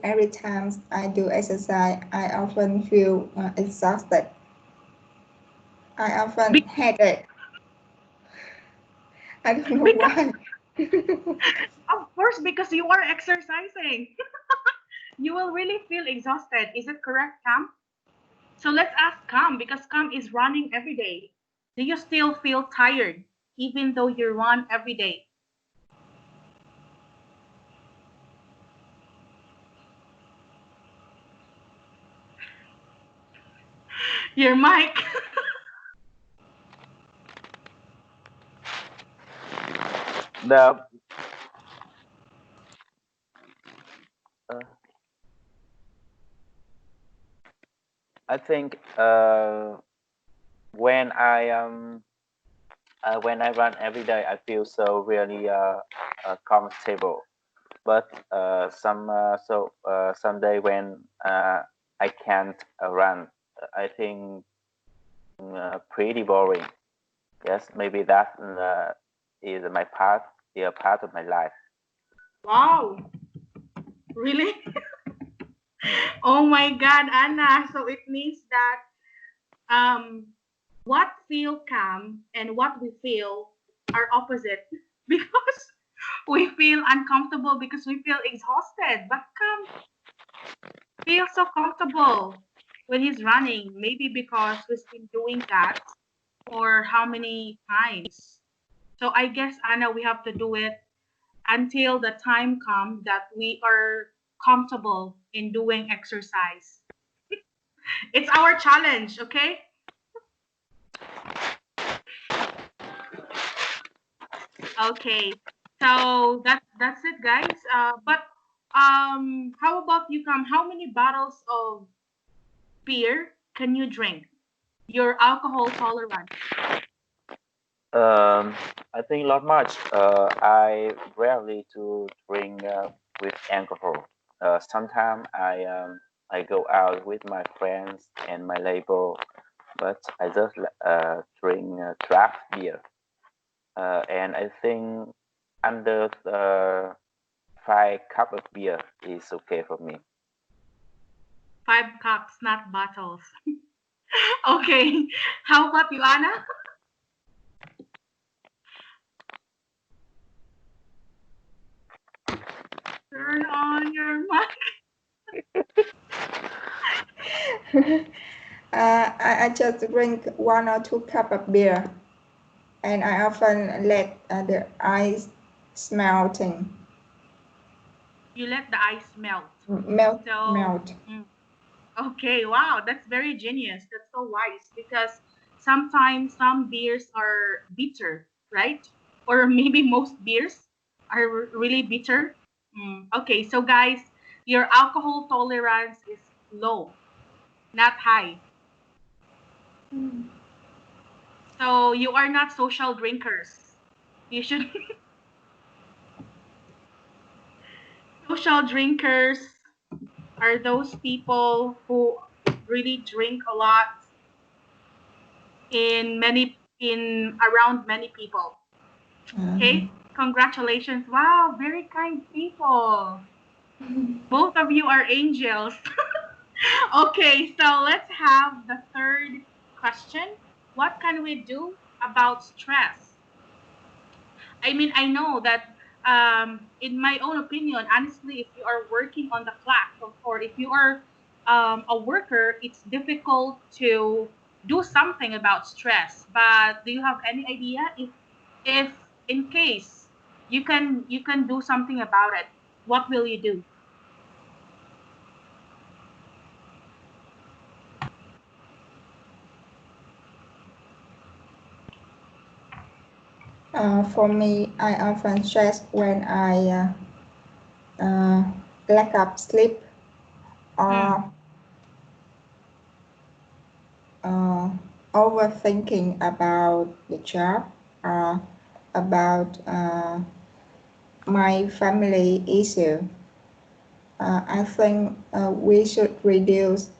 every time I do exercise, I often feel exhausted. I often Be- headache. I don't know because why. of course, because you are exercising, you will really feel exhausted. Is it correct, Cam? So let's ask Cam because Cam is running every day. Do you still feel tired even though you run every day? Your mic. The uh, I think when I run every day, I feel so really comfortable. But someday when I can't run, I think pretty boring. Yes, maybe that is my part, is a part of my life. Wow, really? Mm. Oh my God, Anna. So it means that um, what feel calm and what we feel are opposite because we feel uncomfortable because we feel exhausted. But calm feels so comfortable when he's running. Maybe because he's been doing that for how many times. So I guess Anna, we have to do it until the time comes that we are comfortable in doing exercise. It's our challenge, okay? Okay. So that's it, guys. But how about you, Cam? How many bottles of beer can you drink? Your alcohol tolerance. Um, I think not much. I rarely to drink with alcohol. Sometimes I go out with my friends and my neighbor, but I just drink draft beer. And I think under 5 cup of beer is okay for me. 5 cups, not bottles. Okay. How about you, Anna? Turn on your mic. I just drink 1 or 2 cup of beer, and I often let the ice melting You let the ice melt. melt So, melt. mm, okay, wow, that's very genius. That's so wise because sometimes some beers are bitter, right? Or maybe most beers are really bitter. Okay, so guys, your alcohol tolerance is low, not high. So you are not social drinkers. You should social drinkers are those people who really drink a lot in around many people. Um, Okay? Congratulations. Wow, very kind people. Both of you are angels. Okay, so let's have the third question. What can we do about stress? I mean, I know that in my own opinion, honestly, if you are working on the clock or if you are a worker, it's difficult to do something about stress. But do you have any idea if in case you can do something about it, what will you do? for me, I often stress when I lack of sleep Hmm. or uh, overthinking about the job or about my family issue. I think we should reduce.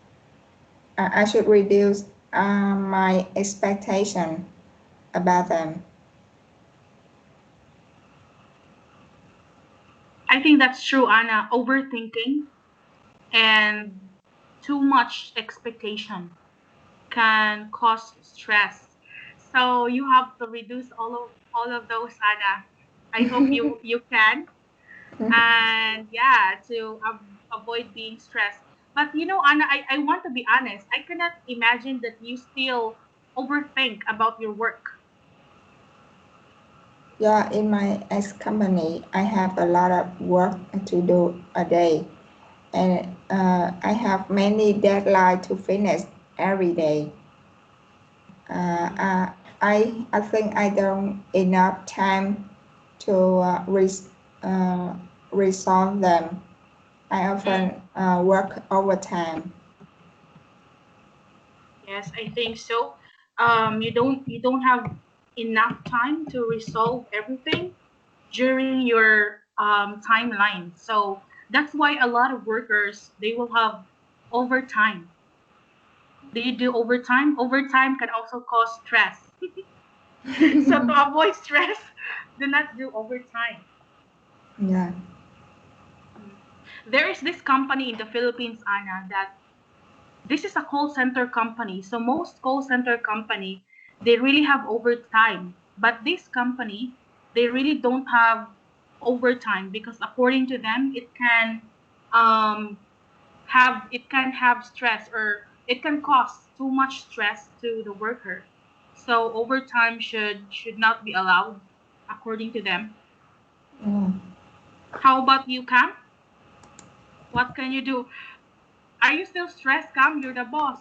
I should reduce my expectation about them. I think that's true, Anna. Overthinking. and too much expectation can cause stress. So you have to reduce all of those, Anna. I hope you can, and yeah, to avoid being stressed. But Anna, I want to be honest. I cannot imagine that you still overthink about your work. Yeah, in my ex company, I have a lot of work to do a day, and I have many deadlines to finish every day. I think I don't enough time to resolve them. I Mm, often work overtime. yes, I think so. You don't have enough time to resolve everything during your timeline. So that's why a lot of workers they will have overtime. Do you do overtime? Overtime can also cause stress. So to avoid stress, do not do overtime. Yeah. Mm. There is this company in the Philippines, Anna, that this is a call center company. So most call center company, they really have overtime. But this company, they really don't have overtime because according to them, um, it can have stress or it can cause too much stress to the worker. So overtime should not be allowed according to them. Yeah. How about you, Cam? What can you do? Are you still stressed, Cam? You're the boss.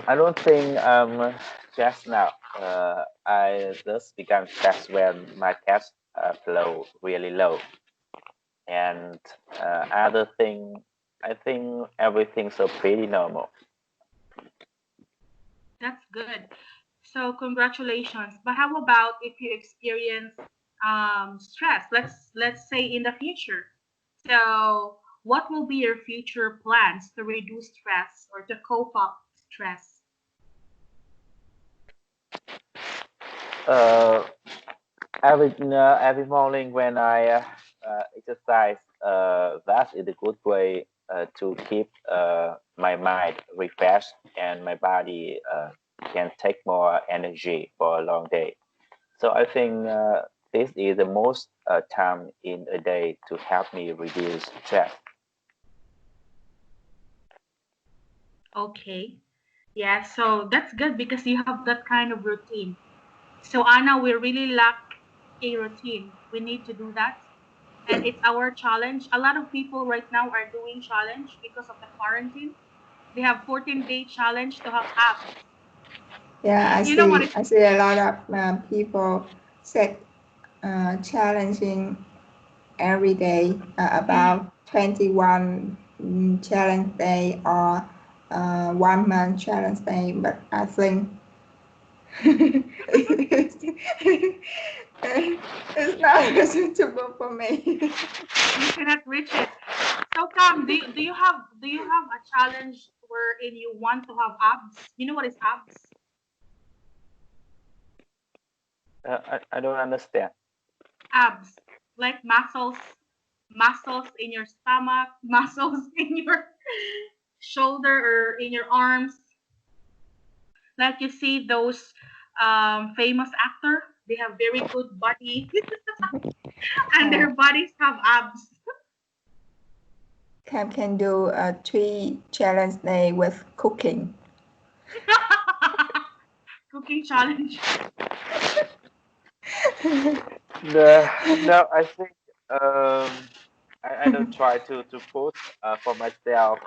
I don't think just now. I just become stressed when my cash flow really low, and other thing, I think everything's so pretty normal. That's good. So congratulations. But how about if you experience stress? Let's say in the future. So what will be your future plans to reduce stress or to cope up stress? Uh, every morning when I exercise, that is a good way to keep my mind refreshed and my body can take more energy for a long day. So I think this is the most time in a day to help me reduce stress. Okay. Yeah, so that's good because you have that kind of routine. So Anna, we really lack a routine. We need to do that. And it's our challenge. A lot of people right now are doing challenge because of the quarantine. They have 14-day challenge to have abs. Yeah, I You know what see. is I see a lot of people set challenging every day mm, about 21 challenge day or 1 month challenge day, but I think it's not suitable for me. you cannot reach it. So Cam, do you have a challenge wherein you want to have abs? You know what is abs? I don't understand. Abs. Like muscles in your stomach, muscles in your shoulder or in your arms. Like you see those famous actor, they have very good body and Uh, their bodies have abs. can do a 3 challenge day with cooking. Cooking challenge. No, no, I think I don't try to put for myself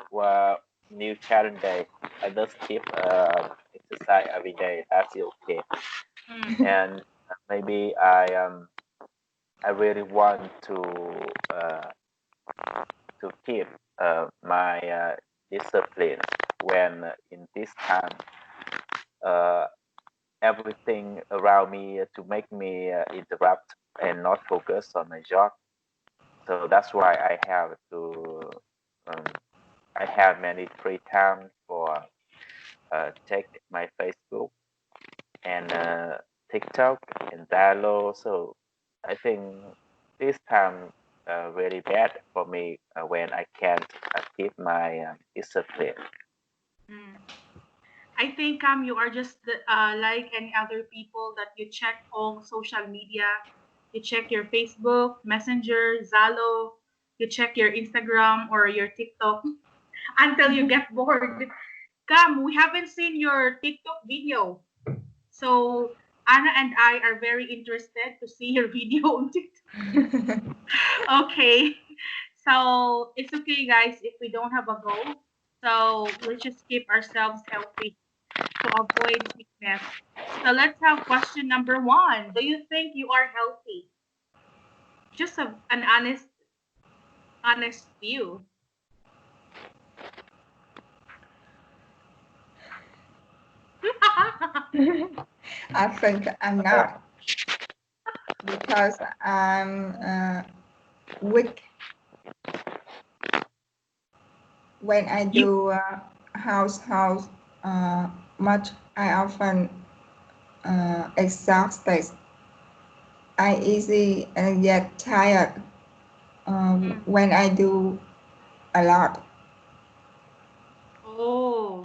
new challenge day. I just keep exercise every day. That's okay. Mm, And maybe I really want uh, to keep my discipline when in this time uh, everything around me to make me interrupt and not focus on my job. So that's why um, I have many free time for check my Facebook and TikTok and dialogue. So I think this time really bad for me when I can't keep my discipline. Mm. I think you are just like any other people that you check all social media. You check your Facebook, Messenger, Zalo. You check your Instagram or your TikTok until you get bored. Cam, we haven't seen your TikTok video. So Anna and I are very interested to see your video on TikTok. Okay. So it's okay, guys, if we don't have a goal. So let's just keep ourselves healthy to avoid sickness. So let's have question number one. Do you think you are healthy? Just an honest view. I think I'm not because I'm weak when I You do house much. I often exhausted. I easily get tired mm. when I do a lot. Oh,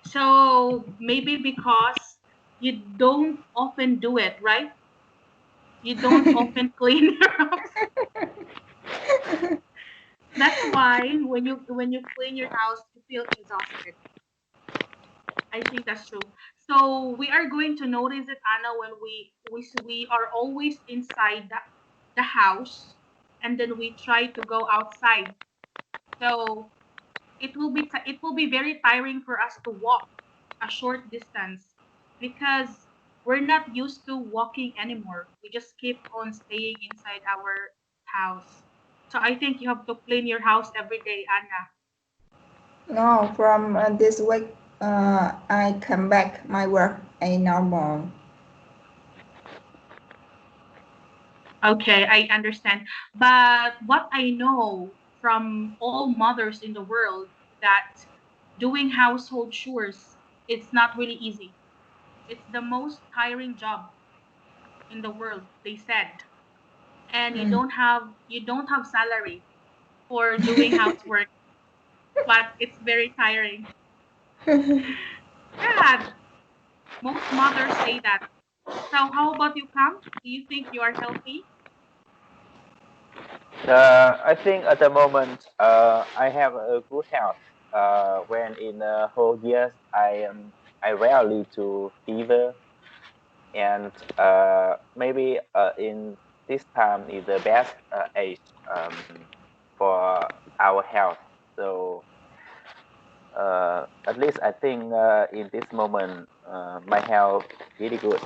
so maybe because you don't often do it, right? You don't often clean your house. That's why when you clean your house, you feel exhausted. I think that's true. So we are going to notice it, Anna, when we are always inside the house, and then we try to go outside. So it will be very tiring for us to walk a short distance because we're not used to walking anymore. We just keep on staying inside our house. So I think you have to clean your house every day, Anna. No, from this week, I come back my work a normal. Okay, I understand. But what I know from all mothers in the world that doing household chores, it's not really easy. It's the most tiring job in the world, they said. And Mm. you don't have salary for doing housework, but it's very tiring. Yeah, most mothers say that. So how about you, Cam? Do you think you are healthy? I think at the moment I have a good health. When in whole years I rarely to fever, and maybe in this time is the best age for our health. So at least I think in this moment my health really good.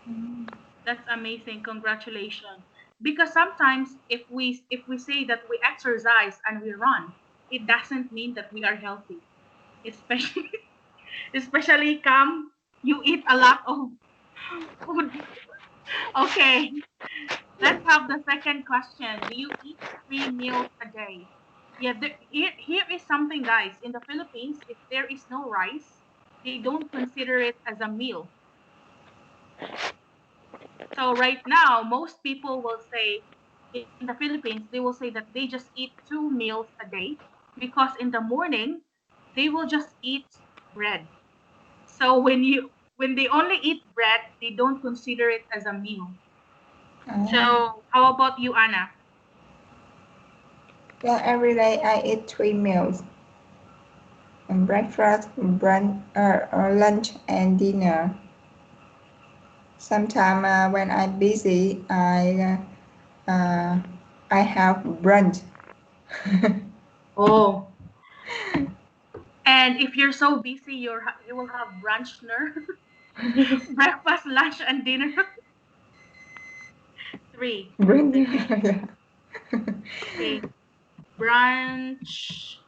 Mm. That's amazing. Congratulations. Because sometimes if we say that we exercise and we run, it doesn't mean that we are healthy. Especially especially Cam, you eat a lot of food. Okay. Let's have the second question. Do you eat 3 meals a day? Yeah, here is something, guys. In the Philippines, if there is no rice, they don't consider it as a meal. So right now, most people will say in the Philippines, they will say that they just eat 2 meals a day because in the morning they will just eat bread. So when they only eat bread, they don't consider it as a meal. Oh. So how about you, Anna? Yeah, every day I eat 3 meals: breakfast, brunch, lunch, and dinner. Sometimes when I'm busy, I have brunch. Oh, and if you're so busy, you will have brunch, breakfast, lunch, and dinner. Three. Brunch. Okay. Yeah. Okay. Brunch.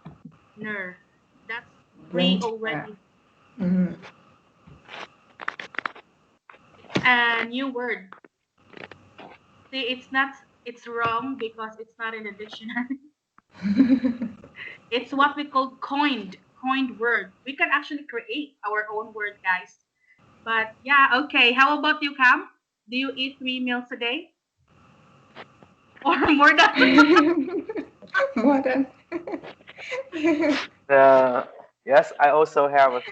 That's three Brunch. already. Mm. And new word. See, it's wrong because it's not in the dictionary. It's what we call coined word. We can actually create our own word, guys. But yeah, okay. How about you, Cam? Do you eat 3 meals a day? Or more than? More than. Yes, I also have a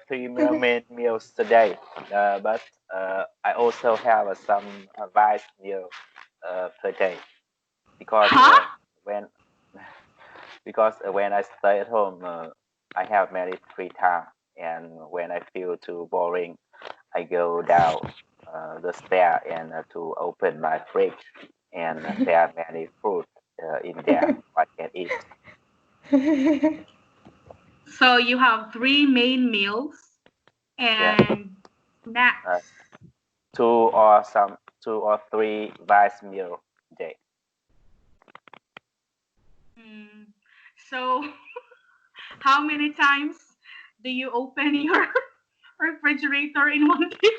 three main meals today. But I also have some vice meal per day because Huh? when when I stay at home, I have many free time, and when I feel too boring, I go down the stair and to open my fridge, and there are many fruit in there I can eat. So you have 3 main meals Yeah, and uh, snacks. two or three vice meal a day. Mm. So how many times do you open your refrigerator in one day?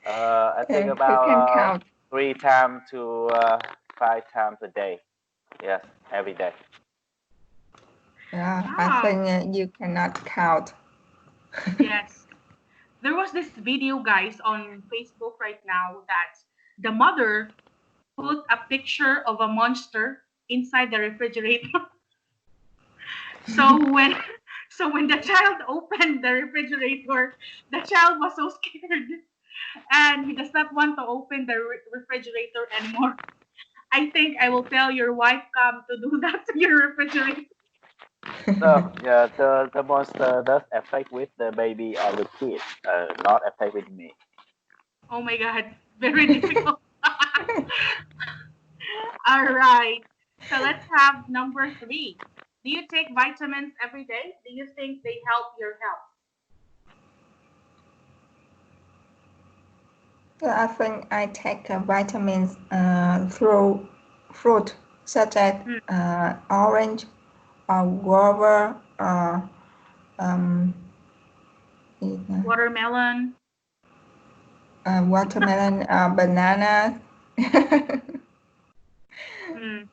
I think Who about can count? 3 times to 5 times a day. Yes, every day. Yeah, I Wow. think you cannot count. Yes. There was this video, guys, on Facebook right now that the mother put a picture of a monster inside the refrigerator. So when so when the child opened the refrigerator, the child was so scared and he does not want to open the refrigerator anymore. I think I will tell your wife come to do that to your refrigerator. So yeah, the monster does affect with the baby or the kid, not affect with me. Oh my god, very difficult. All right. So let's have number 3. Do you take vitamins every day? Do you think they help your health? Yeah, I think I take vitamins through fruit such as Hmm. orange or guava or um, Watermelon. watermelon, banana. Hmm.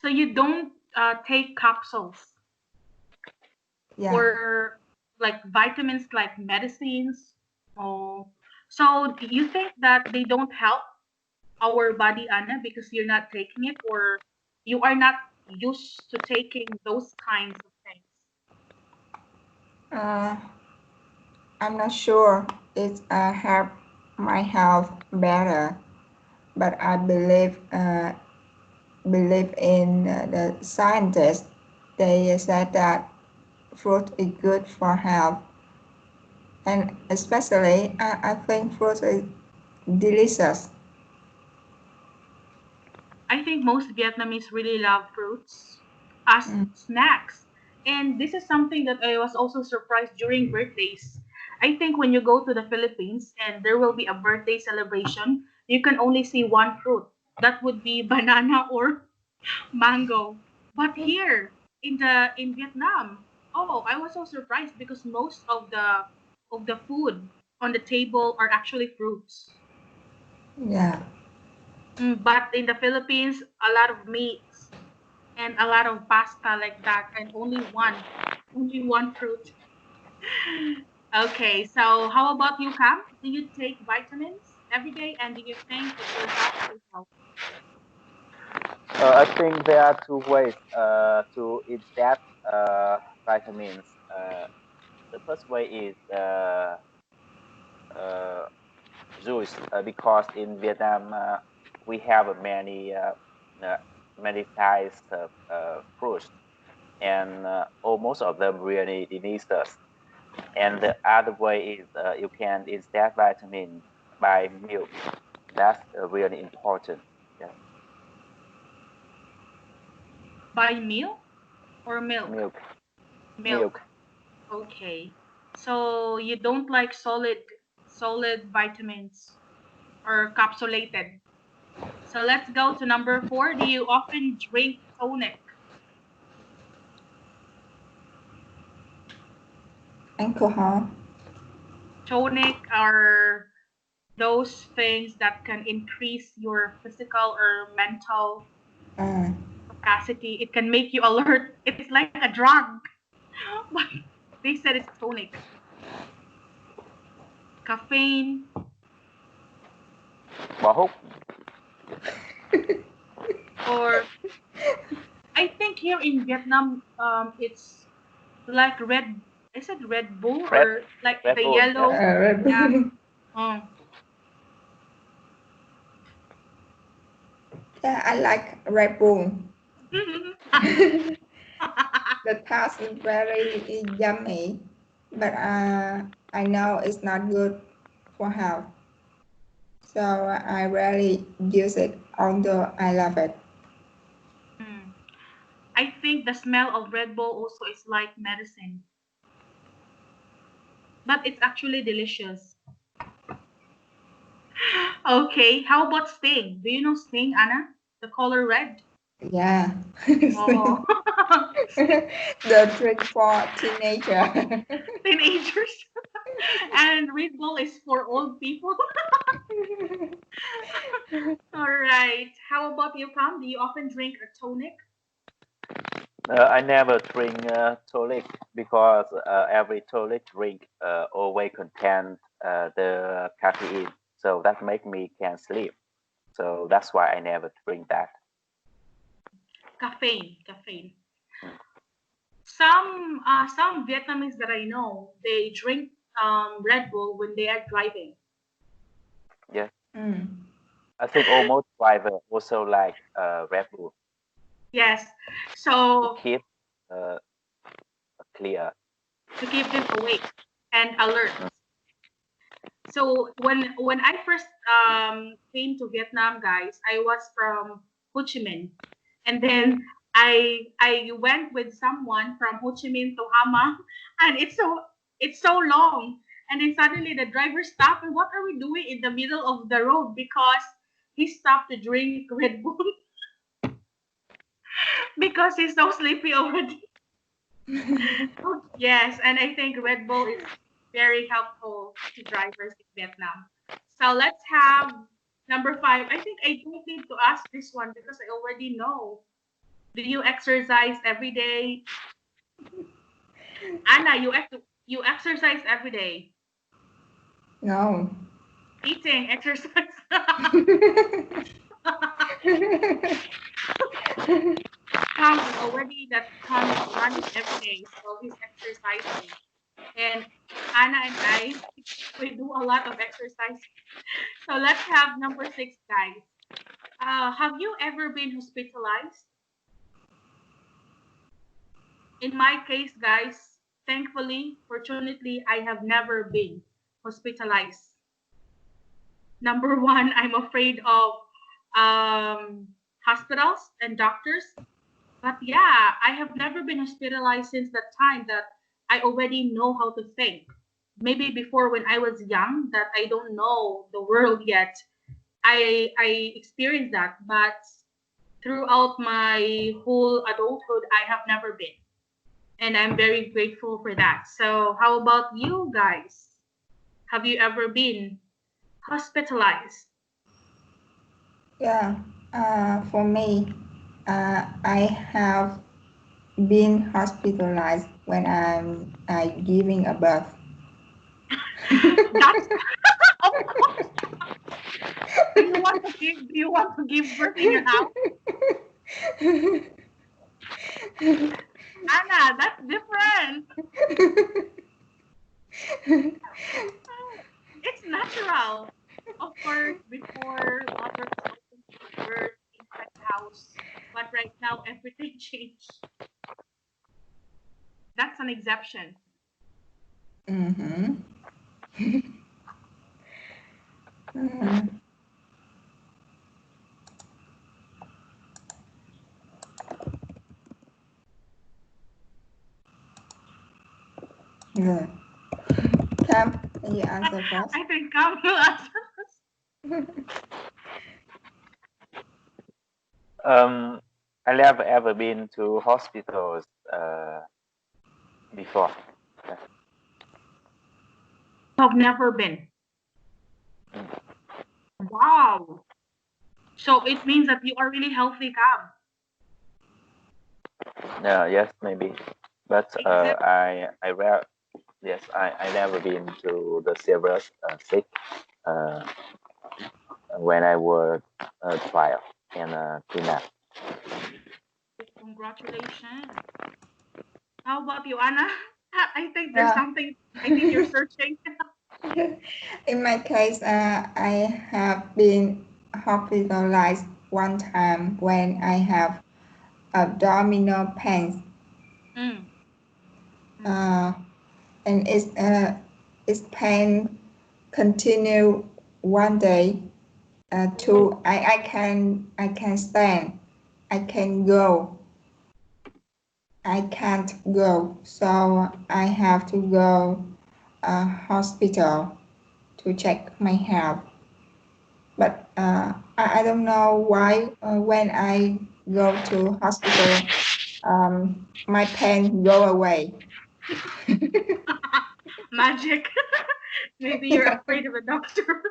So you don't take capsules Yeah. or like vitamins like medicines. Oh, so you think that they don't help our body, Anna, because you're not taking it, or you are not used to taking those kinds of things? Uh, I'm not sure it help my health better, but I believe in the scientists. They said that fruit is good for health, and especially I think fruit is delicious. I think most Vietnamese really love fruits as Mm. snacks. And this is something that I was also surprised during birthdays. I think when you go to the Philippines and there will be a birthday celebration, you can only see one fruit. That would be banana or mango. But here in Vietnam, oh, I was so surprised because most of the food on the table are actually fruits. Yeah. But in the Philippines, a lot of meats and a lot of pasta like that, and only one fruit. Okay, so how about you, Cam? Do you take vitamins every day, and do you think it will help your health? I think there are two ways to ingest vitamins. The first way is uh, juice, because in Vietnam we have uh, many types of fruits, and almost of them really delicious. And the other way is you can ingest vitamin by milk. That's really important. Yeah, By meal or milk? milk, milk. Milk. Okay. So you don't like solid vitamins or capsulated. So let's go to number 4. Do you often drink tonic? Alcohol. Tonic are those things that can increase your physical or mental Uh, capacity. It can make you alert. It's like a drug, but they said it's tonic. Caffeine. Bò húc. Or I think here in Vietnam, it's like red. Is it Red Bull Red or like Red the Bull. Yes. yellow? Red Yeah. Bull. Oh. Yeah, I like Red Bull. The taste is very yummy, but I know it's not good for health. So I rarely use it, although I love it. Mm. I think the smell of Red Bull also is like medicine, but it's actually delicious. Okay, how about Sting? Do you know Sting, Anna? The color red? Yeah. Oh, The drink for teenager. teenagers. And Red Bull is for old people. All right. How about you, Pam? Do you often drink a tonic? I never drink tonic because every tonic drink always contain the caffeine, so that make me can't sleep. So that's why I never drink that. Caffeine, caffeine. Mm. Some Vietnamese that I know, they drink Red Bull when they are driving. Yeah, Mm. I think almost driver also like Red Bull Yes. to So keep clear. to keep them awake and alert. Mm. So when I first came to Vietnam, guys, I was from Ho Chi Minh, and then I went with someone from Ho Chi Minh to Hama, and it's so long, and then suddenly the driver stopped, and what are we doing in the middle of the road? Because he stopped to drink Red Bull because he's so sleepy already. Yes, and I think Red Bull is very helpful to drivers in Vietnam. So let's have number 5. I think I don't need to ask this one because I already know. Do you exercise every day? Anna, you exercise every day. No. Eating, exercise. Tom is already that Tom is running every day, so he's exercising. And Anna and I, we do a lot of exercise. So let's have number 6, guys. Have you ever been hospitalized? In my case, guys, thankfully, fortunately, I have never been hospitalized. Number one, I'm afraid of hospitals and doctors. But yeah, I have never been hospitalized since that time that I already know how to think. Maybe before when I was young, that I don't know the world yet. I experienced that, but throughout my whole adulthood, I have never been. And I'm very grateful for that. So, how about you guys? Have you ever been hospitalized? Yeah. For me, I have been hospitalized when I'm giving a birth. That's of course. Do you want to give birth in your house? Anna, that's different. It's natural. Of course, before mother was also giving birth inside the house. But right now everything changed. That's an exception. Mm-hmm. Uh, Good. Cam, can you answer first? I think Cam will answer. I never ever been to hospitals before. I've never been. Wow. So it means that you are really healthy, Cam. Yes, maybe, but Except I rare yes I never been to the serious sick uh, when I was trial in Vietnam. Congratulations. How about you, Anna? I think there's Yeah. something. I think you're searching. In my case, I have been hospitalized one time when I have abdominal pains. Mm. And its pain continue one day. Two, I can stand, I can go, I can't go, so I have to go hospital to check my health. But I don't know why when I go to hospital, my pain go away. Magic. Maybe you're afraid of a doctor.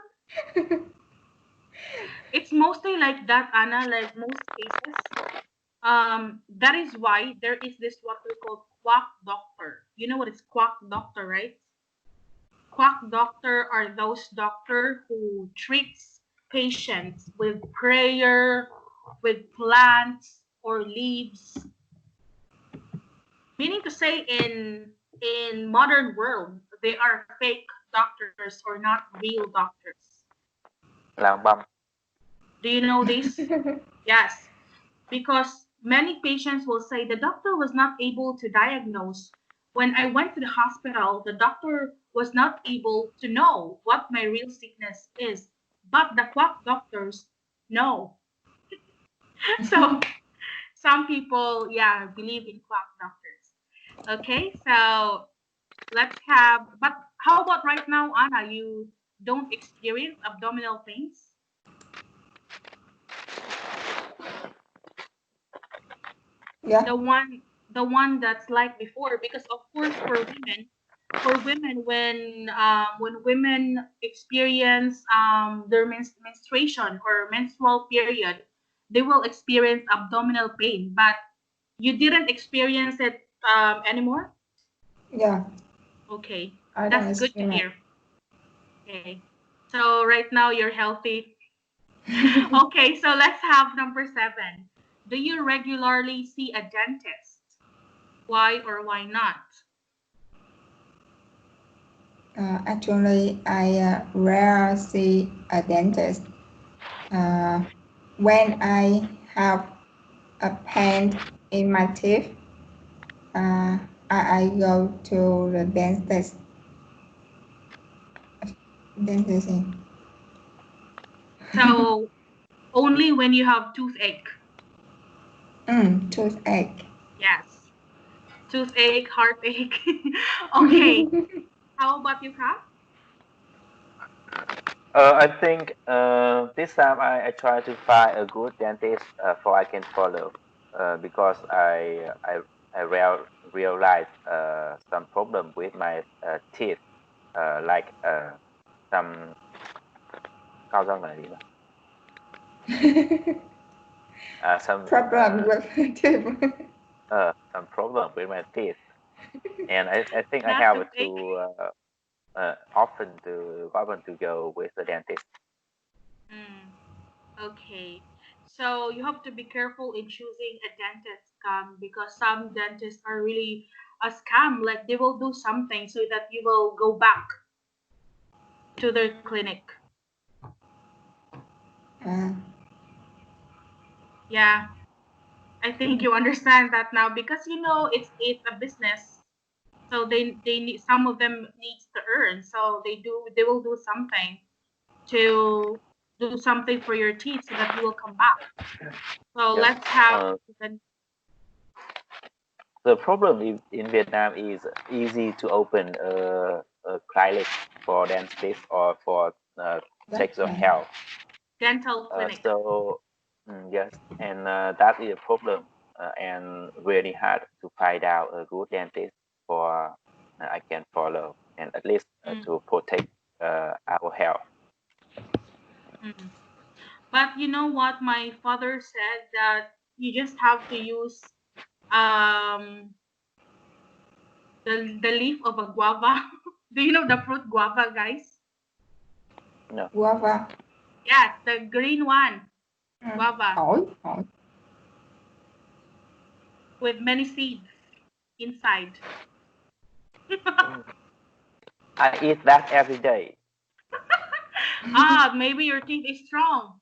It's mostly like that, Anna, like most cases. That is why there is this what we call quack doctor. You know what is quack doctor, right? Quack doctor are those doctor who treats patients with prayer, with plants or leaves. Meaning to say in modern world, they are fake doctors or not real doctors. Lang băm. Do you know this? Yes, because many patients will say the doctor was not able to diagnose. When I went to the hospital, the doctor was not able to know what my real sickness is, but the quack doctors know. So some people, yeah, believe in quack doctors. Okay, so let's have, but how about right now, Anna? You don't experience abdominal pains? Yeah, The one that's like before, because of course for women when women experience their menstruation or menstrual period, they will experience abdominal pain, but you didn't experience it anymore. yeah, Okay, I don't that's good to experience. hear. Okay, so right now you're healthy. Okay, so let's have number 7. Do you regularly see a dentist? Why or why not? Actually, I rarely see a dentist. When I have a pain in my teeth, I go to the dentist. Dentist. So only when you have toothache. Toothache. Yes. Toothache, heartache. Okay. How about you, Kap? I think this time I try to find a good dentist for I can follow because I realize some problem with my teeth like some cao răng là gì nhỉ? Some Problem with teeth. some problem with my teeth, and I think I Not have toothache. to often to go with the dentist. Mm, okay. So you have to be careful in choosing a dentist because some dentists are really a scam. Like they will do something so that you will go back to their clinic. Uh, Yeah. I think you understand that now because you know it's a business. So they need, some of them needs to earn. So they will do something to do something for your teeth so that you will come back. So Yes. let's have the The problem in Vietnam is easy to open a clinic for dentist or for check that's your right. health. dental clinic. So yes, and that is a problem and really hard to find out a good dentist for I can follow and at least Mm, to protect our health. mm. But you know what? My father said that you just have to use um the leaf of a guava. Do you know the fruit guava, guys? No. Guava. Yes, the green one, guava, Ổi. with many seeds inside. Mm. I eat that every day. Ah, maybe your teeth is strong.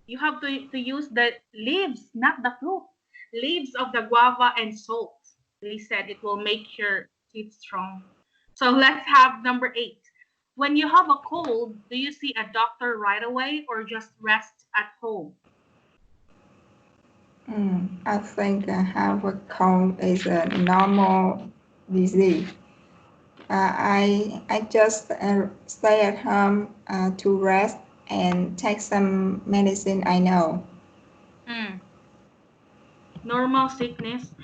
You have to use the leaves, not the fruit. Leaves of the guava and salt. They said it will make your teeth strong. So let's have number 8. When you have a cold, do you see a doctor right away or just rest at home? I think have a cold is a normal disease. I just stay at home to rest and take some medicine I know. Hmm. Normal sickness.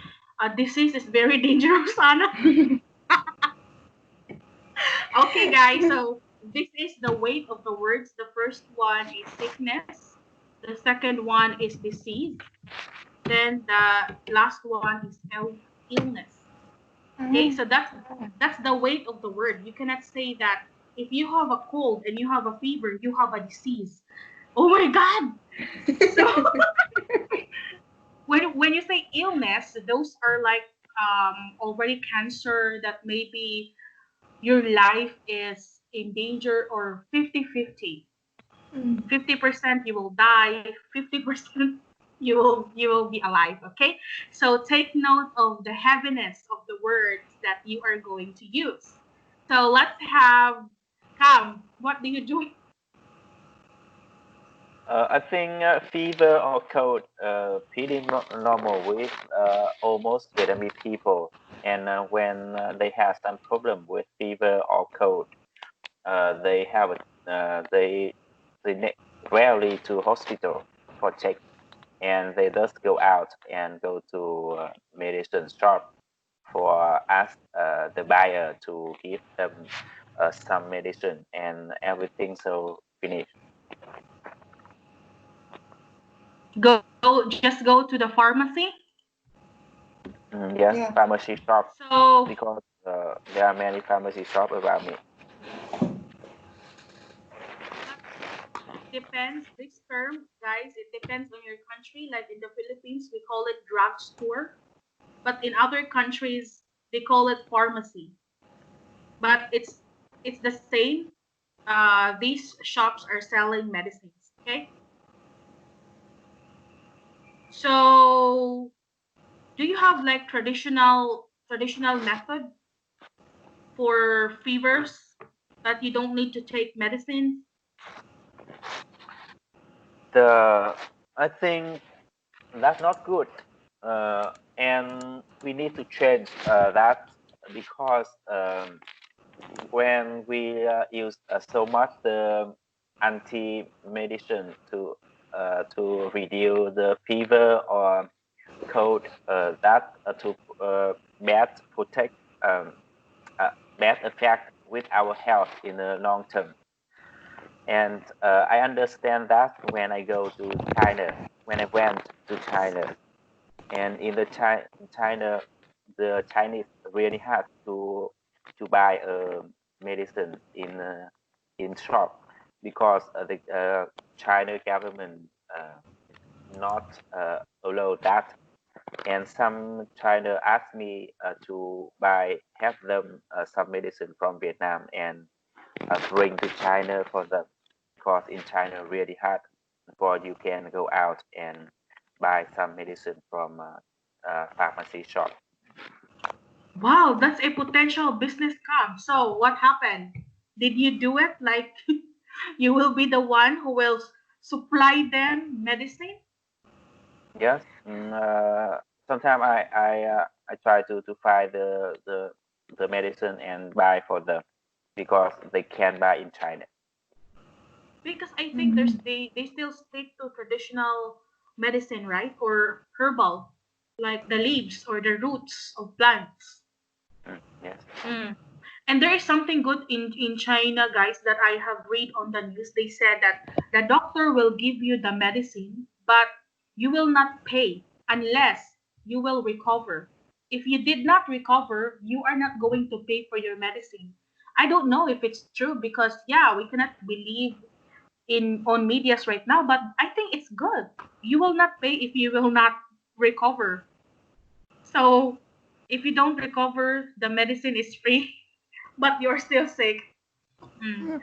A disease is very dangerous, Anna. Okay, guys, so this is the weight of the words. The first one is sickness. The second one is disease. Then the last one is illness. Okay, so that's the weight of the word. You cannot say that if you have a cold and you have a fever, you have a disease. Oh my God! So when you say illness, those are like already cancer that maybe your life is in danger or 50-50. 50% you will die, 50% you will be alive, okay? So take note of the heaviness of the words that you are going to use. So let's have Cam, what do you do? I think fever or cold pretty normal with almost Vietnamese people. And when they have some problem with fever or cold, they have rarely to hospital for check, and they just go out and go to medicine shop for ask the buyer to give them some medicine and everything so finish. Just go to the pharmacy. Yes, Yeah. pharmacy shop So because there are many pharmacy shop around me. depends this term, guys. It depends on your country. Like in the Philippines, we call it drugstore, but in other countries they call it pharmacy. But it's the same. These shops are selling medicines. Okay, so do you have like traditional method for fevers that you don't need to take medicine? The I think that's not good, and we need to change that because when we use so much the anti medicine to reduce the fever or cold, that to bad protect um, bad effect with our health in the long term. And I understand that when I go to China, when I went to China, and in the China, the Chinese really had to buy medicine in shop because the China government not allow that, and some China asked me to buy have them some medicine from Vietnam and bring to China for them because in China really hard for you can go out and buy some medicine from pharmacy shop. Wow, that's a potential business scam. So what happened? Did you do it? Like you will be the one who will supply them medicine? Yes, sometimes I try to find the medicine and buy for them because they can buy in China. Because I think they still stick to traditional medicine, right? Or herbal, like the leaves or the roots of plants. Yes. Mm. And there is something good in China, guys, that I have read on the news. They said that the doctor will give you the medicine, but you will not pay unless you will recover. If you did not recover, you are not going to pay for your medicine. I don't know if it's true because, yeah, we cannot believe in on medias right now, but I think it's good. You will not pay if you will not recover. So if you don't recover, the medicine is free, but you're still sick. Mm.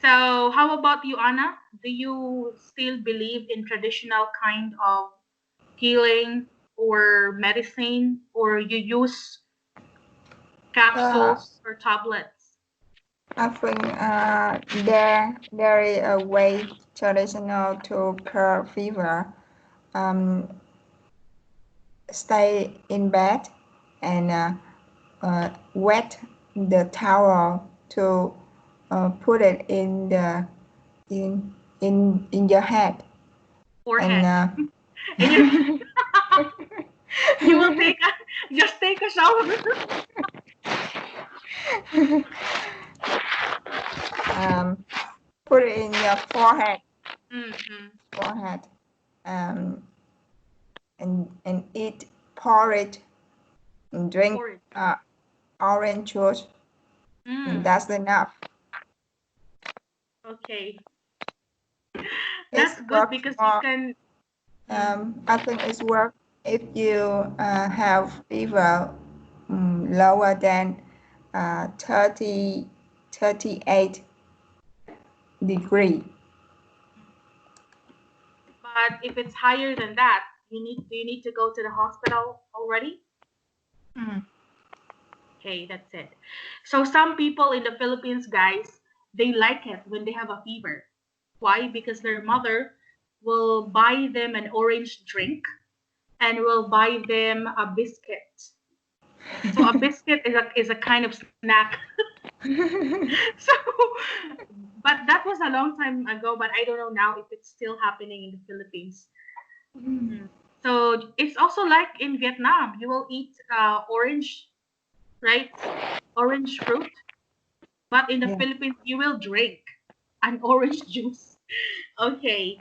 So how about you, Anna? Do you still believe in traditional kind of healing or medicine, or you use Uh, capsules or tablets? I think there is a way traditional to cure fever. Um, Stay in bed and wet the towel to put it in your head and Forehead. In your you will take a just take a shower. put it in your forehead Mm-hmm. forehead um, and eat porridge and drink Porridge. orange juice. And Mm, that's enough. okay. It's That's good works because you more. can. Mm, I think it's work if you have fever lower than 30, 38 degree. but if it's higher than that, you need to go to the hospital already. Mm. Okay, that's it. So some people in the Philippines, guys, they like it when they have a fever. Why? Because their mother will buy them an orange drink and will buy them a biscuit. So a biscuit is a kind of snack. So, but that was a long time ago. But I don't know now if it's still happening in the Philippines. Mm. So it's also like in Vietnam. You will eat orange, right? Orange fruit. But in the Yeah. Philippines, you will drink an orange juice. Okay.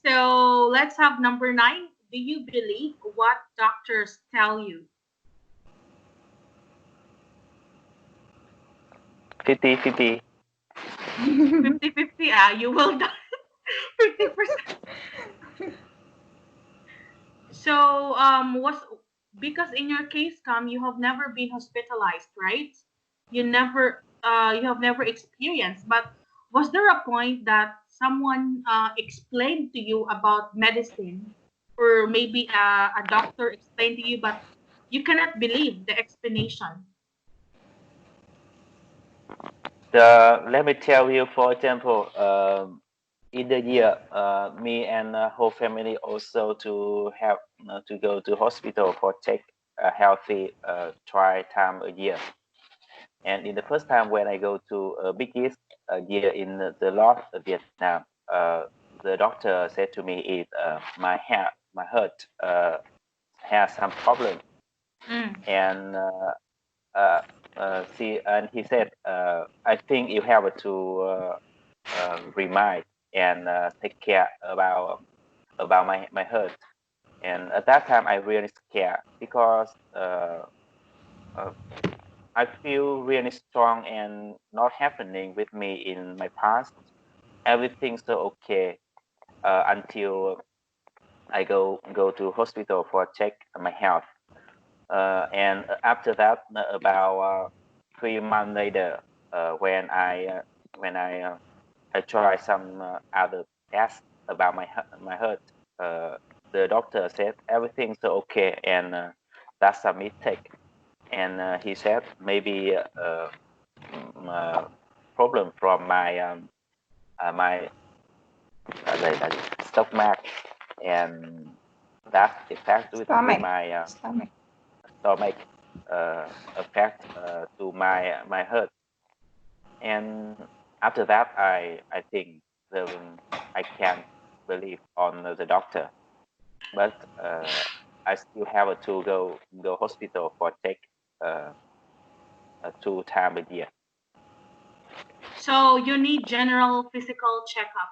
So let's have number 9. Do you believe what doctors tell you? 50-50. 50-50. You will die. 50%. So, was because in your case, Tom, you have never been hospitalized, right? You have never experienced. But was there a point that someone explained to you about medicine, or maybe a doctor explained to you, but you cannot believe the explanation? Let me tell you, for example, in the year, me and whole family also to have to go to hospital for take a healthy try time a year. And in the first time when I go to biggest year in the North of Vietnam, the doctor said to me, "If my heart has some problem," Mm. and he said, "I think you have to remind and take care about my heart." And at that time, I really scared because uh, I feel really strong and not happening with me in my past. Everything's so okay until I go to hospital for check my health. And after that, about 3 months later, when I try some other tests about my heart, uh, the doctor said everything's okay and that's a mistake. And he said maybe problem from my like stomach, and that affect with Stomach. my Stomach. stomach affect to my heart. And after that, I think I can't believe on the doctor, but I still have to go hospital for take uh, 2 times a year. So you need general physical checkup.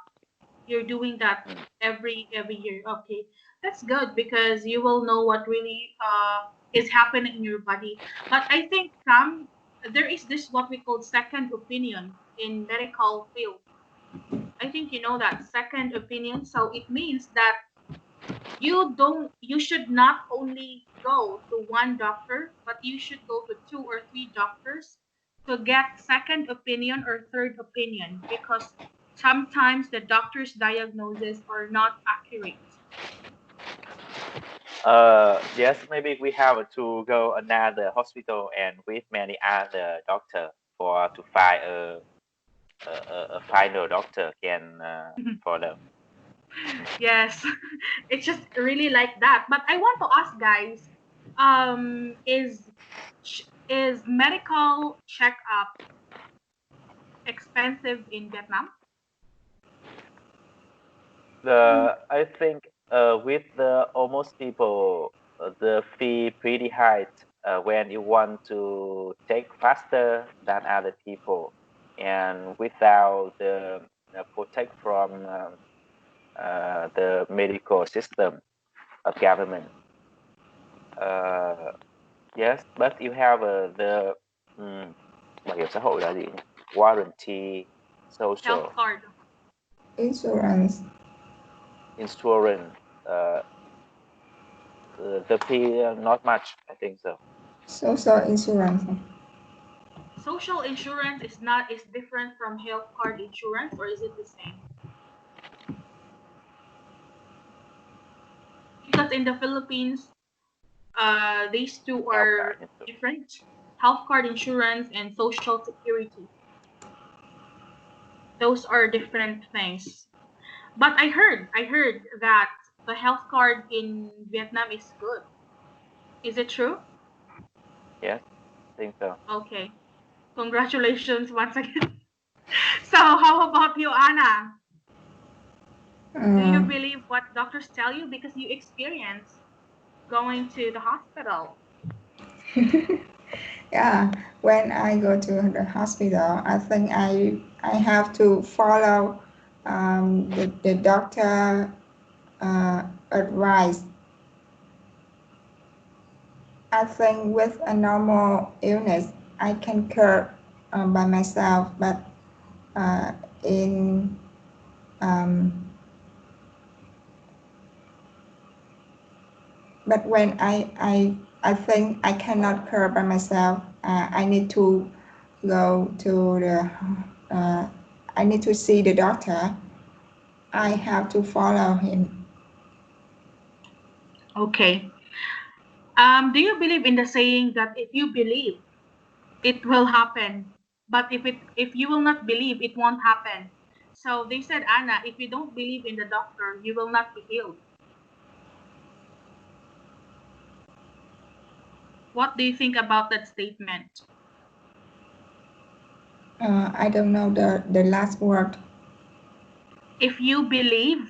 You're doing that Mm. every year. Okay, that's good because you will know what really is happening in your body. But I think there is this what we call second opinion in medical field. I think you know that second opinion. So it means that you should not only go to one doctor, but you should go to two or three doctors to get second opinion or third opinion because sometimes the doctor's diagnosis are not accurate. Yes, maybe we have to go another hospital and with many other doctor for to find a final doctor can for them. Yes, it's just really like that. But I want to ask guys, is medical checkup expensive in Vietnam? I think with the almost people the fee pretty high when you want to take faster than other people and without the protect from the medical system of government. Uh, yes, but you have the bảo hiểm xã hội là gì nhỉ? Warranty, social, Health card. Insurance. insurance. The fee not much, I think so. Social insurance. Social insurance is different from health card insurance, or is it the same? Because in the Philippines, these two are different. Health card insurance and social security. Those are different things. But I heard that the health card in Vietnam is good. Is it true? Yes, I think so. Okay. Congratulations once again. So how about you, Anna? Do you believe what doctors tell you because you experience going to the hospital? Yeah, when I go to the hospital, I think I have to follow the doctor advice. I think with a normal illness, I can cure by myself, but uh, in but when I think I cannot cure by myself, I need to go to the I need to see the doctor. I have to follow him. Okay. Do you believe in the saying that if you believe, it will happen, but if you will not believe, it won't happen? So they said, Anna, if you don't believe in the doctor, you will not be healed. What do you think about that statement? I don't know the last word. If you believe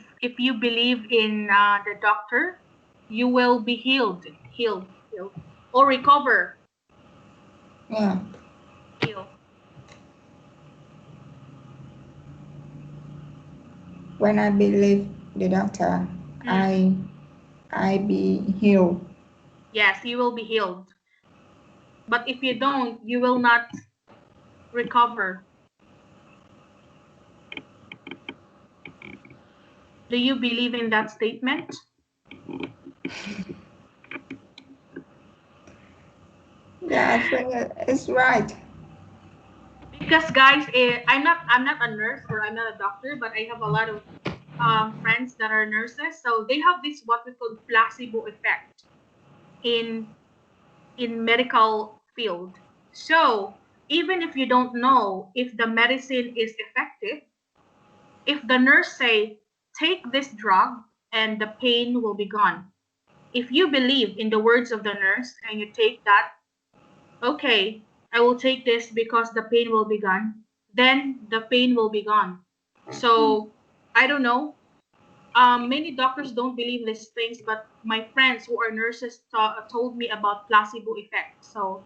in the doctor, you will be healed, or recover. Yeah, Heal. when I believe the doctor, Mm. I be healed. Yes, you will be healed. But if you don't, you will not recover. Do you believe in that statement? Yeah, I think it's right. Because guys, I'm not a nurse or I'm not a doctor, but I have a lot of friends that are nurses. So they have this what we call placebo effect in medical field. So even if you don't know if the medicine is effective, if the nurse say take this drug and the pain will be gone, if you believe in the words of the nurse and you take that, okay, I will take this because the pain will be gone, then the pain will be gone. So I don't know. Many doctors don't believe these things, but my friends who are nurses told me about placebo effect. So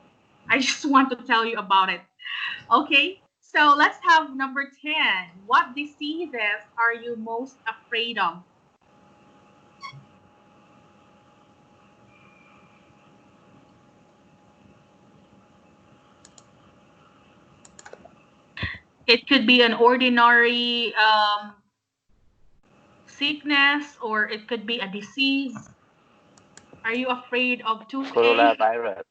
I just want to tell you about it. Okay, so let's have number 10. What diseases are you most afraid of? It could be an ordinary sickness, or it could be a disease. Are you afraid of toothache? Coronavirus.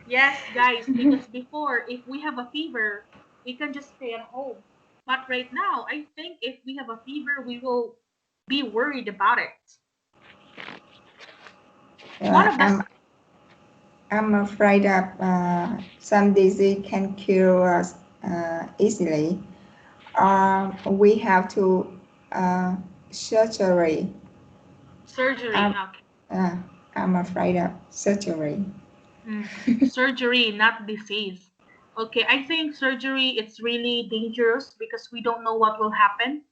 Yes, guys, because before, if we have a fever, we can just stay at home. But right now, I think if we have a fever, we will be worried about it. One of the I'm afraid that some disease can cure us easily. We have to surgery. surgery. I'm, Okay. I'm afraid of surgery. Surgery, not disease. Okay, I think surgery it's really dangerous because we don't know what will happen.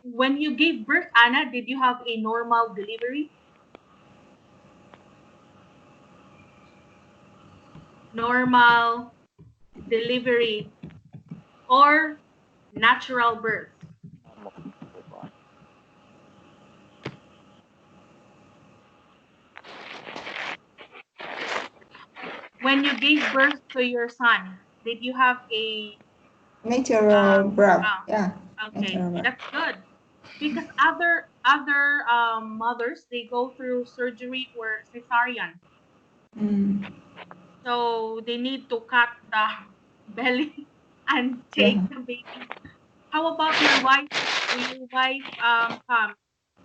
When you gave birth, Anna, did you have a normal delivery? Normal delivery or natural birth? When you gave birth to your son, did you have a natural birth? Yeah. Okay, natural birth. that's good. Because other mothers they go through surgery or cesarean, so they need to cut the belly and take the baby. How about your wife? Your wife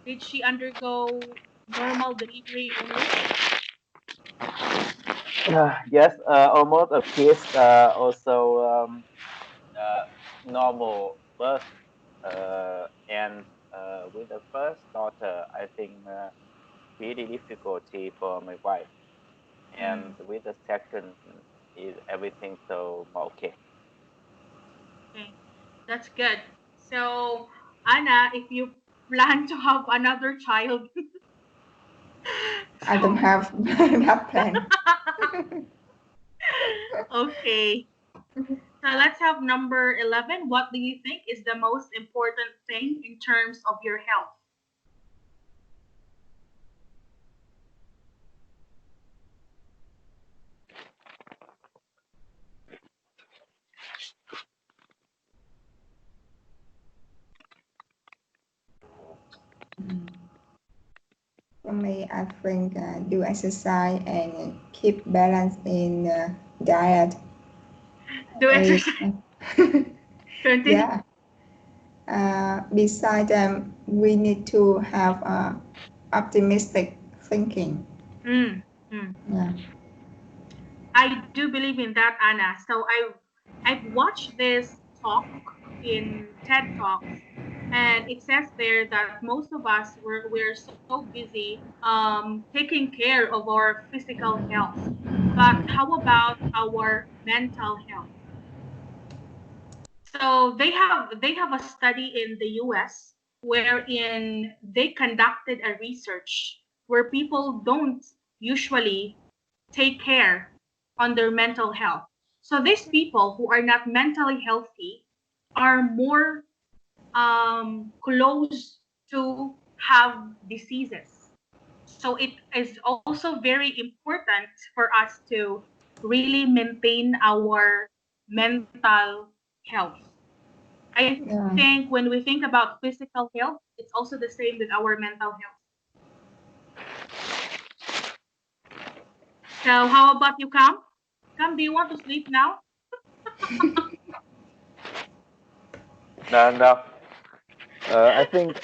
did she undergo normal delivery only? Yes, almost a kids also normal birth. And with the first daughter, I think really difficulty for my wife. And with the second, is everything so okay. Okay, that's good. So, Anna, if you plan to have another child, I don't have that plan. okay. So let's have number 11. What do you think is the most important thing in terms of your health? For me, I think do exercise and keep balance in diet. Do exercise. Continue. Yeah. Besides we need to have optimistic thinking. Yeah. I do believe in that, Anna. So I've watched this talk in TED Talks, and it says there that most of us we're so busy taking care of our physical health, but how about our mental health? So they have a study in the US wherein they conducted a research where people don't usually take care on their mental health. So these people who are not mentally healthy are more close to have diseases. So it is also very important for us to really maintain our mental health. I think when we think about physical health, it's also the same with our mental health. So how about you, Cam? Cam, do you want to sleep now? No. I think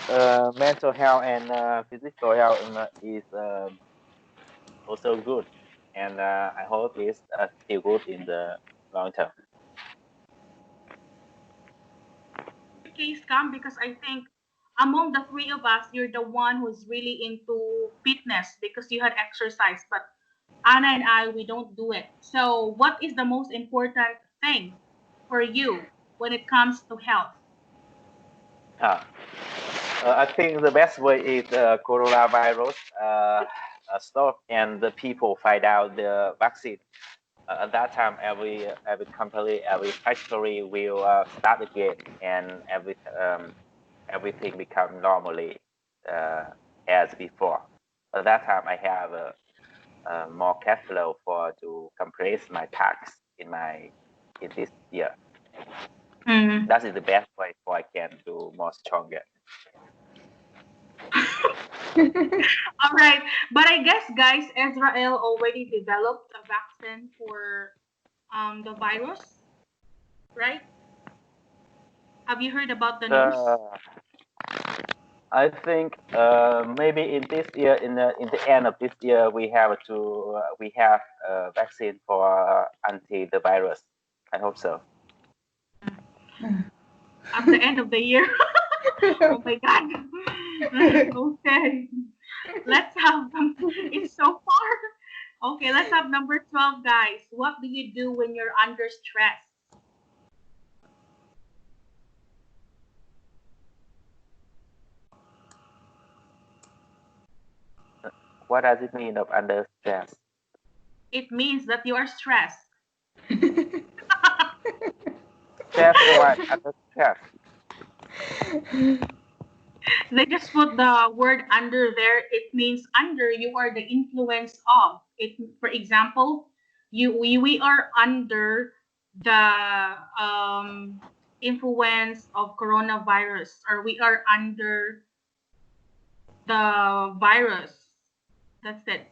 mental health and physical health is also good, and I hope it's still good in the long term. Case, Cam, because I think among the three of us, you're the one who's really into fitness because you had exercise, but Anna and I, we don't do it. So what is the most important thing for you when it comes to health? Ah, I think the best way is coronavirus stop and the people find out the vaccine. At that time, every company, every factory will start again, and everything become normally uh, as before. At that time, I have more cash flow for to compress my tax in this year. Mm. That is the best way for I can do more stronger. All right, but I guess, guys, Israel already developed a vaccine for the virus, right? Have you heard about the news? Uh, I think maybe in this year, in the end of this year, we have a vaccine for anti the virus. I hope so. At the end of the year. Oh my God. Okay. Let's have it's so far. Okay, let's have number 12, guys. What do you do when you're under stress? What does it mean of under stress? It means that you are stressed. Stress or under stress? They just put the word under there. It means under, you are the influence of. It, for example, we are under the influence of coronavirus, or we are under the virus. That's it.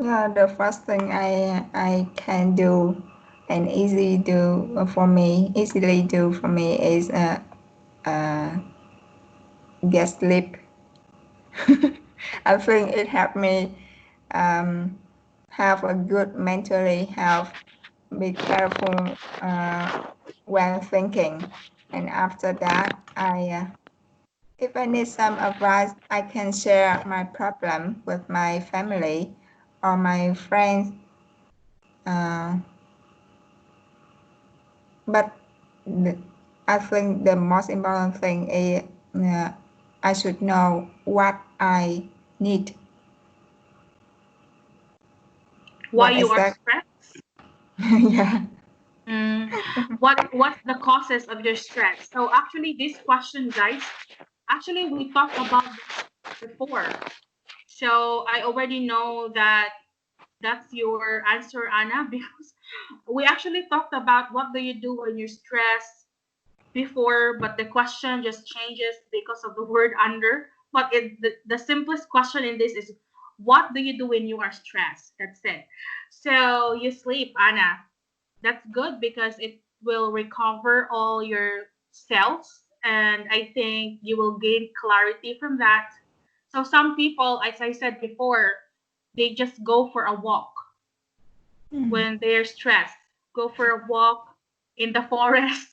Yeah, the first thing I can do and easily do for me is get sleep. I think it helped me have a good mentally health, be careful when thinking, and after that if I need some advice, I can share my problem with my family or my friends. Uh, but I think the most important thing is I should know what I need. Why What you is are that? stressed? Yeah. Mm, what's the causes of your stress? So actually, this question, guys, actually we talked about this before. So I already know that that's your answer, Anna, because we actually talked about what do you do when you're stressed before, but the question just changes because of the word under. But the simplest question in this is, what do you do when you are stressed? That's it. So you sleep, Anna. That's good because it will recover all your cells, and I think you will gain clarity from that. So some people, as I said before, they just go for a walk when they're stressed. Go for a walk in the forest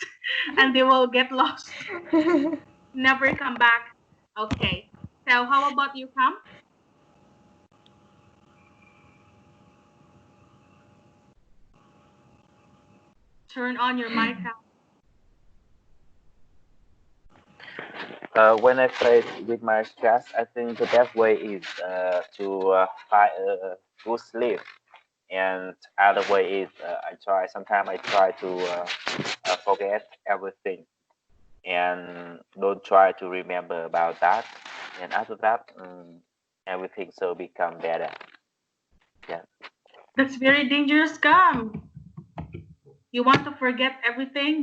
and they will get lost, never come back. Okay. So how about you, Pam? Turn on your mic. When I face with my stress, I think the best way is to find a good sleep. And other way is sometimes I try to forget everything and don't try to remember about that. And after that, everything so become better. Yeah. That's very dangerous, Cam. You want to forget everything,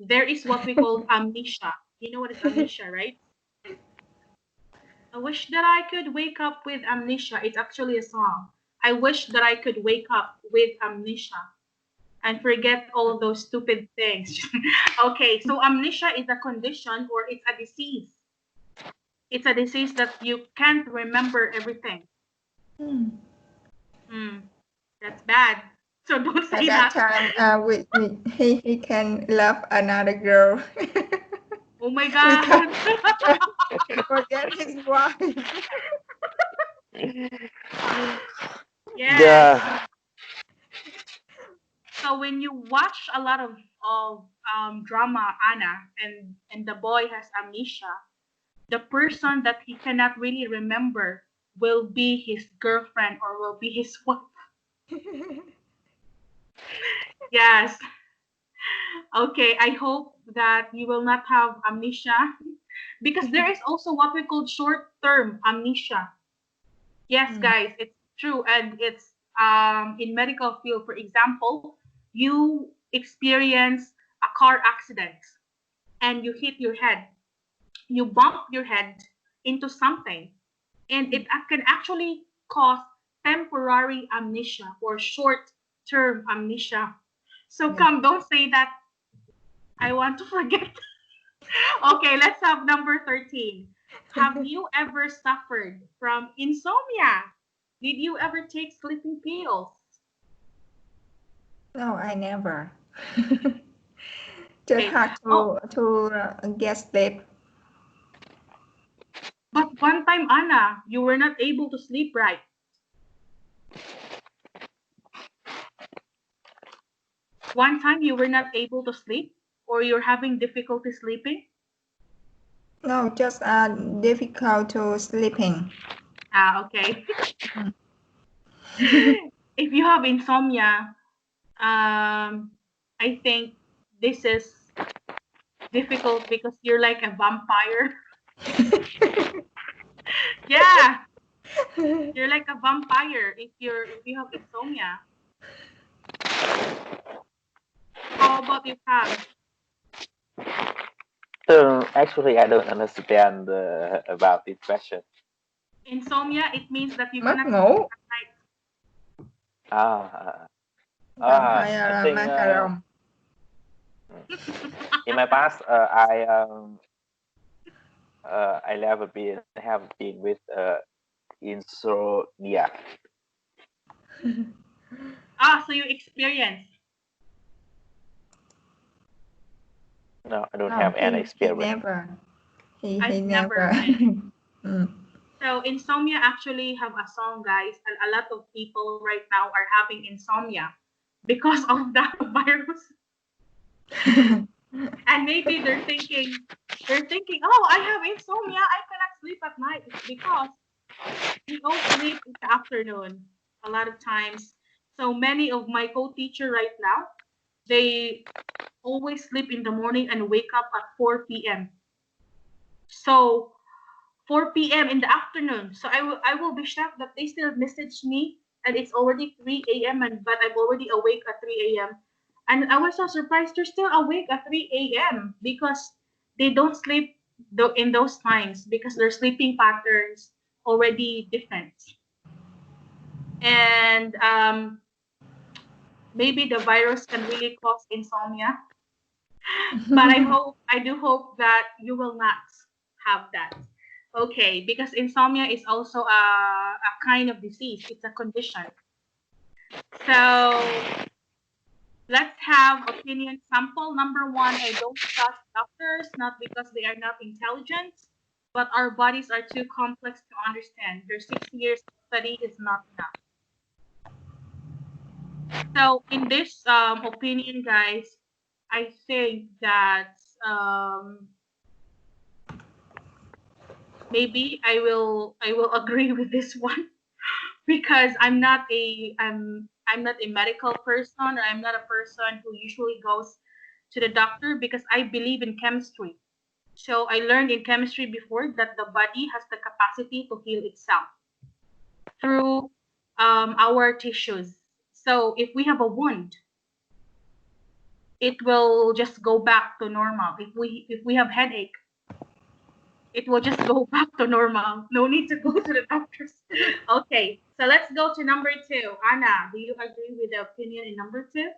there is what we call amnesia. You know what is amnesia, right? I wish that I could wake up with amnesia. It's actually a song. I wish that I could wake up with amnesia and forget all of those stupid things. Okay, so amnesia is a condition or it's a disease. It's a disease that you can't remember everything. Hmm, that's bad. So don't At say that that. time, he can love another girl. Oh my We God. can forget his wife. Yes. Yeah. So when you watch a lot of drama, Anna, and the boy has amnesia, the person that he cannot really remember will be his girlfriend or will be his wife. Yes. Okay. I hope that you will not have amnesia. because there is also what we call short-term amnesia. Yes, guys, it's true, and it's in medical field. For example, you experience a car accident and you hit your head, you bump your head into something, and it can actually cause temporary amnesia or short-term amnesia. So come, don't say that I want to forget. Okay, let's have number 13. Have you ever suffered from insomnia? Did you ever take sleeping pills? No, I never. Too Okay. hard to get sleep. But one time, Anna, you were not able to sleep right. One time you were not able to sleep, or you're having difficulty sleeping? No, just difficult to sleeping. Okay. If you have insomnia, I think this is difficult because you're like a vampire. Yeah, you're like a vampire if you have insomnia. How about you, Pam? Actually, I don't understand about this question. Insomnia, it means that you Mất cannot ngủ. sleep at night. Vampire I là think macaron. in my past, I never have been with insomnia. So you experienced. No, I don't No, have any he experience. never. He I've never. So insomnia actually have a song, guys, and a lot of people right now are having insomnia because of the virus. And maybe they're thinking, oh, I have insomnia, I cannot sleep at night. It's because we all sleep in the afternoon a lot of times. So many of my co-teacher right now, they always sleep in the morning and wake up at 4 p.m. So 4 p.m. in the afternoon. So I will be shocked that they still message me and it's already 3 a.m. and but I'm already awake at 3 a.m. And I was so surprised they're still awake at 3 a.m. because they don't sleep in those times because their sleeping patterns already different. And maybe the virus can really cause insomnia. But I do hope that you will not have that. Okay, because insomnia is also a kind of disease. It's a condition. So let's have opinion sample. Number one, I don't trust doctors, not because they are not intelligent, but our bodies are too complex to understand. Their 6 years of study is not enough. So in this opinion, guys, I think that maybe I will agree with this one because I'm not a medical person, or I'm not a person who usually goes to the doctor because I believe in chemistry. So I learned in chemistry before that the body has the capacity to heal itself through our tissues. So if we have a wound, it will just go back to normal. If we have headache, it will just go back to normal. No need to go to the doctors. Okay, so let's go to number 2. Anna, do you agree with the opinion in number 2?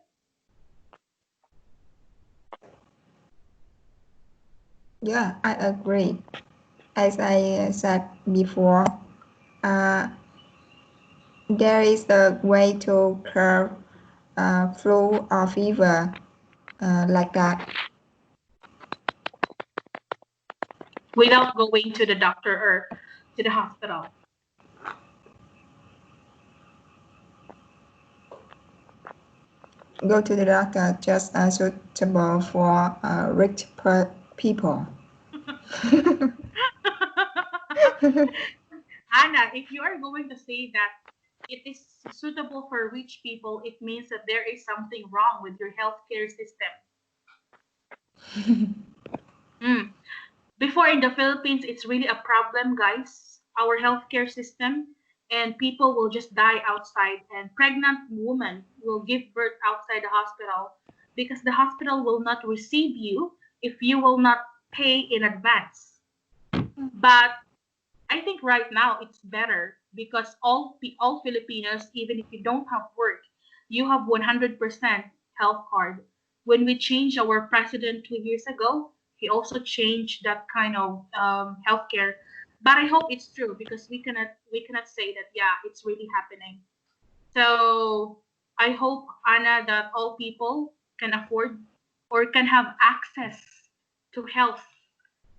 Yeah, I agree. As I said before, there is a way to curb flu or fever like that. Without going to the doctor or to the hospital. Go to the doctor just suitable for rich people. Anna, if you are going to say that it is suitable for rich people, it means that there is something wrong with your healthcare system. before in the Philippines, it's really a problem, guys. Our healthcare system, and people will just die outside, and pregnant women will give birth outside the hospital because the hospital will not receive you if you will not pay in advance. But I think right now it's better because all Filipinos, even if you don't have work, you have 100% health card. When we changed our president 2 years ago, he also changed that kind of healthcare. But I hope it's true because we cannot say that yeah it's really happening. So I hope, Anna, that all people can afford or can have access to health,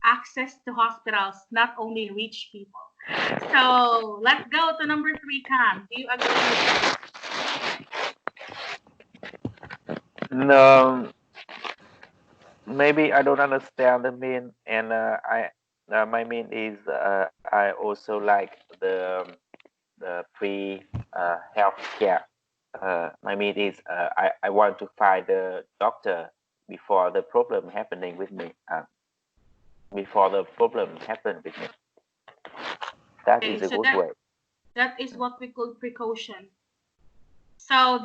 access to hospitals, not only rich people. So let's go to number three, Cam. Do you agree with No, maybe I don't understand the mean, and I my mean is I also like the free health care. My mean is I want to find the doctor before the problem happening with me. Before the problem happened with me. That okay, is a so good way. that is what we call precaution. So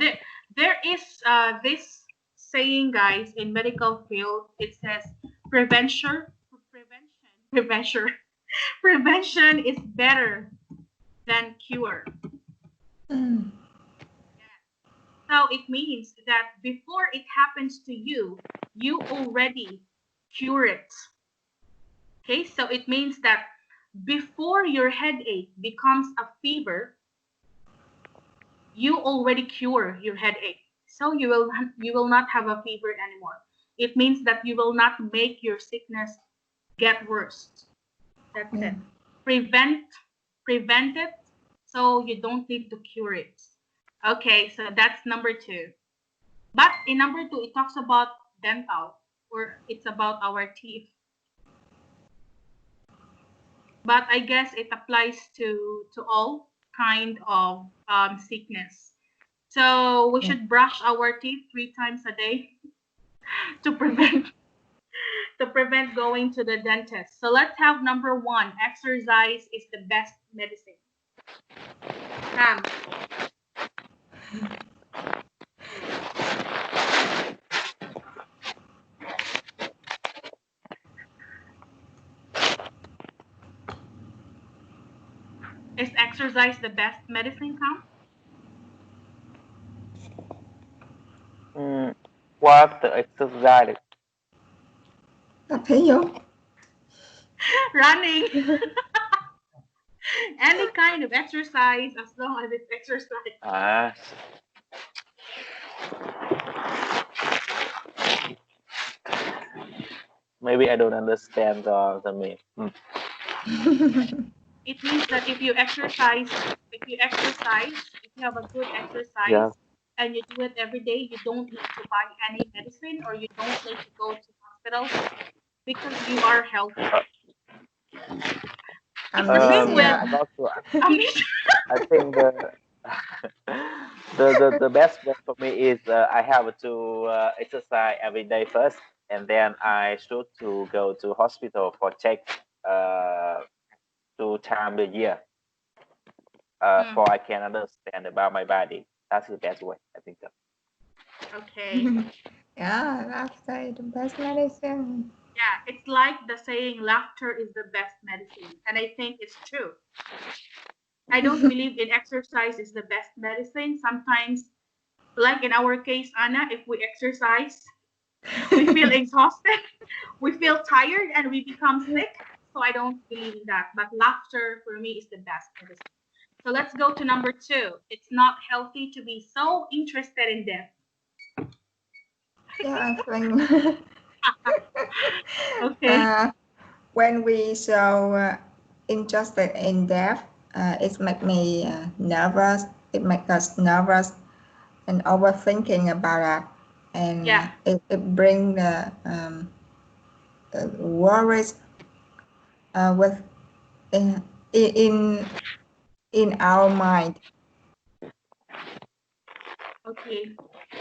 there is this saying, guys, in medical field. It says prevention prevention is better than cure. Mm. So it means that before it happens to you, you already cure it. Okay, so it means that before your headache becomes a fever, you already cure your headache. So you will not have a fever anymore. It means that you will not make your sickness get worse. That's it. Yeah. Prevent it so you don't need to cure it. Okay, so that's number two. But in number two, it talks about dental, or it's about our teeth. But I guess it applies to all kind of sickness. So we Yeah. should brush our teeth 3 times a day to prevent to prevent going to the dentist. So let's have number one. Exercise is the best medicine. Cam, is exercise the best medicine, Cam? Mm, what the exercise? Tập thể dục. Running. Any kind of exercise as long as it's exercise. Ah, maybe I don't understand the mean. It means that if you have a good Yeah. exercise and you do it every day, you don't need to buy any medicine or you don't need to go to hospital because you are healthy. It's the same with Amnesia. I'm not sure. amnesia. I think the best way for me is I have to exercise every day first, and then I should to go to hospital for check uh, 2 times a year. Mm, For I can understand about my body. That's the best way. I think so. okay. Yeah, laughter is the best medicine. Yeah, it's like the saying laughter is the best medicine. And I think it's true. I don't believe in exercise is the best medicine. Sometimes, like in our case, Anna, if we exercise, we feel exhausted, we feel tired, and we become sick. So I don't believe in that. But laughter for me is the best medicine. So let's go to number two. It's not healthy to be so interested in death. Yeah, I think Okay. when we so interested in death, it makes me nervous. It makes us nervous and overthinking about that, and Yeah. it brings worries with in, in in our mind. Okay.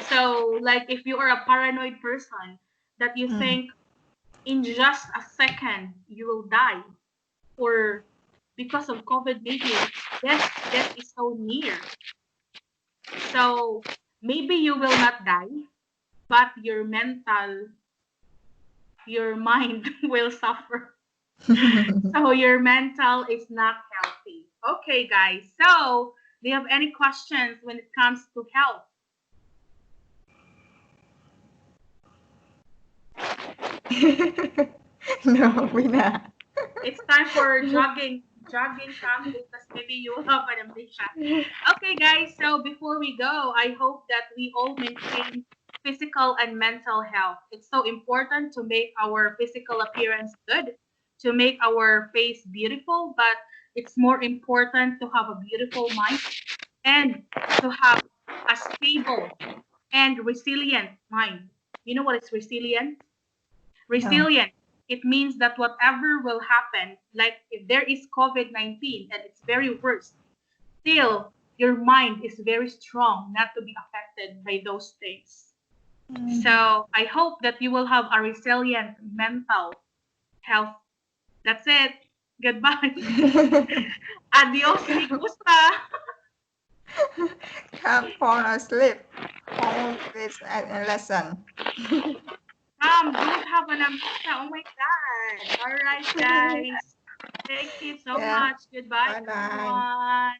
So, like, if you are a paranoid person, that you Mm. think in just a second you will die, or because of COVID-19, death is so near. So maybe you will not die, but your mind will suffer. So your mental is not healthy. Okay, guys. So do you have any questions when it comes to health? No, we're not. It's time for jogging time because maybe you have an amnesia. Okay, guys. So before we go, I hope that we all maintain physical and mental health. It's so important to make our physical appearance good, to make our face beautiful, but it's more important to have a beautiful mind and to have a stable and resilient mind. You know what is resilient? No. Resilient, it means that whatever will happen, like if there is COVID-19 and it's very worse, still your mind is very strong not to be affected by those things. So I hope that you will have a resilient mental health. That's it. Goodbye. Adios, mi gusta. Come fall asleep. Follow this lesson. Don't have an amnesia. Oh my God. All right, guys. Thank you so Yeah. much. Goodbye, Bye bye. everyone.